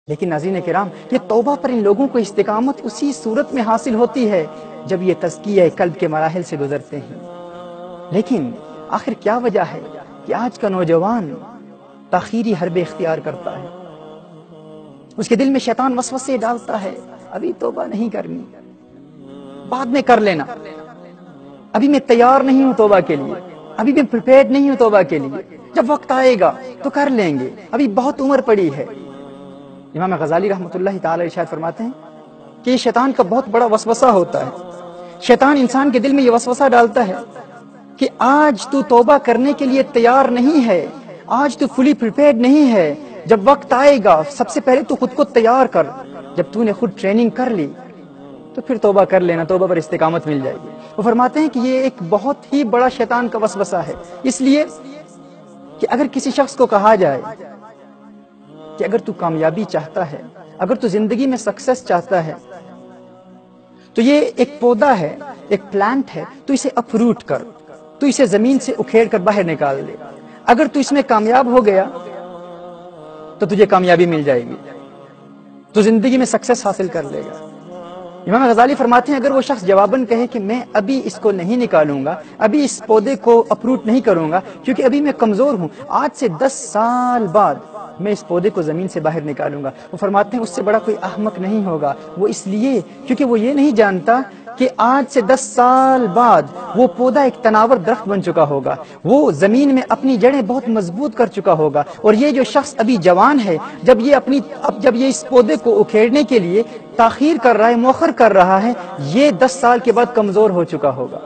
لیکن ناظرین کرام، یہ توبہ پر ان لوگوں کو استقامت اسی صورت میں حاصل ہوتی ہے جب یہ تزکیہ قلب کے مراحل سے گزرتے ہیں۔ لیکن آخر کیا وجہ ہے کہ آج کا نوجوان تاخیری حربے اختیار کرتا ہے؟ اس کے دل میں شیطان وسوسے ڈالتا ہے، ابھی توبہ نہیں کرنی، بعد میں کر لینا، ابھی میں تیار نہیں ہوں توبہ کے لیے، ابھی میں پریپیئرڈ نہیں ہوں توبہ کے لیے، جب وقت آئے گا تو کر لیں گے، ابھی بہت عمر پڑی ہے۔ امام غزالی رحمۃ اللہ تعالی ارشاد فرماتے ہیں کہ یہ شیطان کا بہت بڑا وسوسہ ہوتا ہے۔ شیطان انسان کے دل میں یہ وسوسہ ڈالتا ہے کہ آج تو توبہ کرنے کے لیے تیار نہیں ہے، آج تو فلی پریپیئرڈ نہیں ہے، جب وقت آئے گا سب سے پہلے تو خود کو تیار کر، جب تو نے خود ٹریننگ کر لی تو پھر توبہ کر لینا، توبہ پر استقامت مل جائے گی۔ وہ فرماتے ہیں کہ یہ ایک بہت ہی بڑا شیطان کا وسوسہ ہے، اس لیے کہ اگر کسی شخص کو کہا جائے کہ اگر تو کامیابی چاہتا ہے، اگر تو زندگی میں سکسس چاہتا ہے، تو یہ ایک پودا ہے، ایک پلانٹ ہے، تو اسے اپروٹ کر، تو اسے زمین سے اکھیڑ کر باہر نکال دے، اگر تو اس میں کامیاب ہو گیا تو تجھے کامیابی مل جائے گی، تو زندگی میں سکسس حاصل کر لے گا۔ امام غزالی فرماتے ہیں اگر وہ شخص جواباً کہے کہ میں ابھی اس کو نہیں نکالوں گا، ابھی اس پودے کو اپروٹ نہیں کروں گا کیونکہ ابھی میں کمزور ہوں، آج سے 10 سال بعد میں اس پودے کو زمین سے باہر نکالوں گا، وہ فرماتے ہیں اس سے بڑا کوئی احمق نہیں ہوگا، وہ اس لیے کیونکہ وہ یہ نہیں جانتا کہ آج سے 10 سال بعد وہ پودا ایک تناور درخت بن چکا ہوگا، وہ زمین میں اپنی جڑیں بہت مضبوط کر چکا ہوگا، اور یہ جو شخص ابھی جوان ہے، جب یہ اس پودے کو اکھیڑنے کے لیے تاخیر کر رہا ہے، مؤخر کر رہا ہے، یہ 10 سال کے بعد کمزور ہو چکا ہوگا۔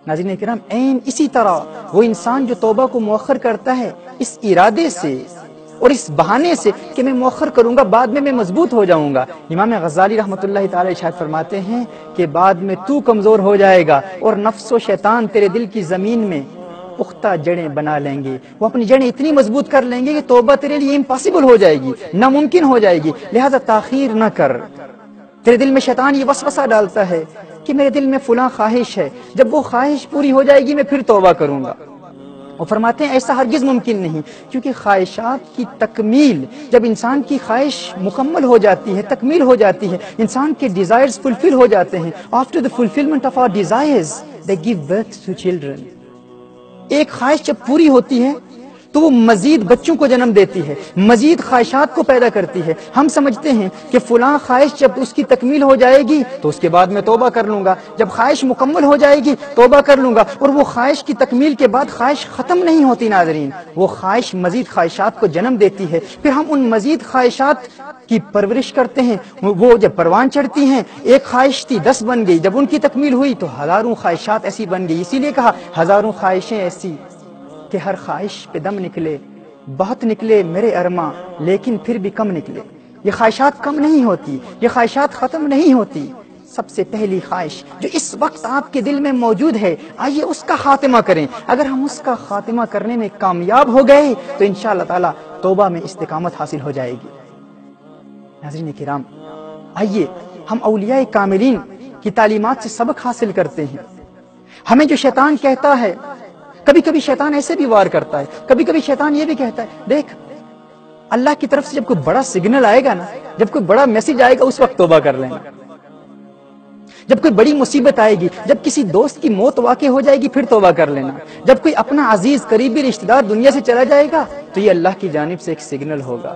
ناظرین کرام، عین اسی طرح وہ انسان جو توبہ کو مؤخر کرتا ہے اس ارادے سے اور اس بہانے سے کہ میں مؤخر کروں گا، بعد میں مضبوط ہو جاؤں گا، امام غزالی رحمۃ اللہ تعالی ارشاد فرماتے ہیں کہ بعد میں تو کمزور ہو جائے گا اور نفس و شیطان تیرے دل کی زمین میں پختہ جڑیں بنا لیں گے، وہ اپنی جڑیں اتنی مضبوط کر لیں گے کہ توبہ تیرے لیے امپاسبل ہو جائے گی، ناممکن ہو جائے گی، لہذا تاخیر نہ کر۔ تیرے دل میں شیطان یہ وسوسہ ڈالتا ہے کہ میرے دل میں فلاں خواہش ہے، جب وہ خواہش پوری ہو جائے گی میں پھر توبہ کروں گا۔ وہ فرماتے ہیں ایسا ہرگز ممکن نہیں، کیونکہ خواہشات کی تکمیل، جب انسان کی خواہش مکمل ہو جاتی ہے، تکمیل ہو جاتی ہے، انسان کے ڈیزائرز فلفل ہو جاتے ہیں، after the fulfillment of our desires they give birth to children۔ ایک خواہش جب پوری ہوتی ہے تو وہ مزید بچوں کو جنم دیتی ہے، مزید خواہشات کو پیدا کرتی ہے۔ ہم سمجھتے ہیں کہ فلاں خواہش جب اس کی تکمیل ہو جائے گی تو اس کے بعد میں توبہ کر لوں گا، جب خواہش مکمل ہو جائے گی توبہ کر لوں گا، اور وہ خواہش کی تکمیل کے بعد خواہش ختم نہیں ہوتی ناظرین، وہ خواہش مزید خواہشات کو جنم دیتی ہے، پھر ہم ان مزید خواہشات کی پرورش کرتے ہیں، وہ جب پروان چڑھتی ہیں، ایک خواہش تھی 10 بن گئی، جب ان کی تکمیل ہوئی تو ہزاروں خواہشات ایسی بن گئی، اسی لیے کہا ہزاروں خواہشیں ایسی کہ ہر خواہش پہ دم نکلے، بہت نکلے میرے ارماں لیکن پھر بھی کم نکلے۔ یہ خواہشات کم نہیں ہوتی، یہ خواہشات ختم نہیں ہوتی۔ سب سے پہلی خواہش جو اس وقت آپ کے دل میں موجود ہے، آئیے اس کا خاتمہ کریں۔ اگر ہم اس کا خاتمہ کرنے میں کامیاب ہو گئے تو انشاءاللہ تعالی توبہ میں استقامت حاصل ہو جائے گی۔ ناظرین کرام، آئیے ہم اولیاء کاملین کی تعلیمات سے سبق حاصل کرتے ہیں۔ ہمیں جو شیطان کہتا ہے، کبھی کبھی شیطان ایسے بھی وار کرتا ہے، کبھی کبھی شیطان یہ بھی کہتا ہے دیکھ اللہ کی طرف سے جب کوئی بڑا سگنل آئے گا نا، جب کوئی بڑا میسج آئے گا اس وقت توبہ کر لینا، جب کوئی بڑی مصیبت آئے گی، جب کسی دوست کی موت واقع ہو جائے گی پھر توبہ کر لینا، جب کوئی اپنا عزیز قریبی رشتہ دار دنیا سے چلا جائے گا تو یہ اللہ کی جانب سے ایک سگنل ہوگا،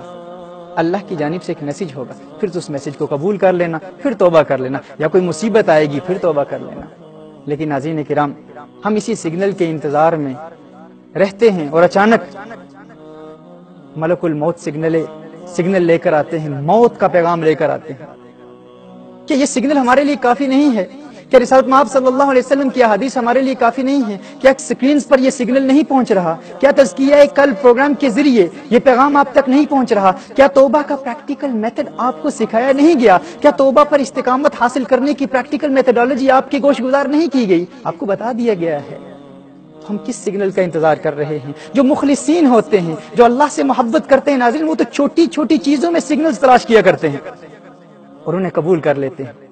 اللہ کی جانب سے ایک میسج ہوگا، پھر تو اس میسج کو قبول کر لینا، پھر توبہ کر لینا، یا کوئی مصیبت آئے گی پھر توبہ کر لینا۔ لیکن ناظرین کرام، ہم اسی سگنل کے انتظار میں رہتے ہیں اور اچانک ملک الموت سگنل لے کر آتے ہیں، موت کا پیغام لے کر آتے ہیں کہ یہ سگنل ہمارے لیے کافی نہیں ہے، کیا رسالت مآب صلی اللہ علیہ وسلم کی احادیث ہمارے لیے کافی نہیں ہے، کیا سکرینز پر یہ سگنل نہیں پہنچ رہا، کیا تزکیہ قلب پروگرام کے ذریعے یہ پیغام آپ تک نہیں پہنچ رہا، کیا توبہ کا پریکٹیکل میتھڈ آپ کو سکھایا نہیں گیا، کیا توبہ پر استقامت حاصل کرنے کی پریکٹیکل میتھڈالوجی آپ کی گوش گزار نہیں کی گئی، آپ کو بتا دیا گیا ہے، تو ہم کس سگنل کا انتظار کر رہے ہیں؟ جو مخلصین ہوتے ہیں، جو اللہ سے محبت کرتے ہیں ناظرین، وہ تو چھوٹی چھوٹی چیزوں میں سگنلز تلاش کیا کرتے ہیں اور انہیں قبول کر لیتے ہیں۔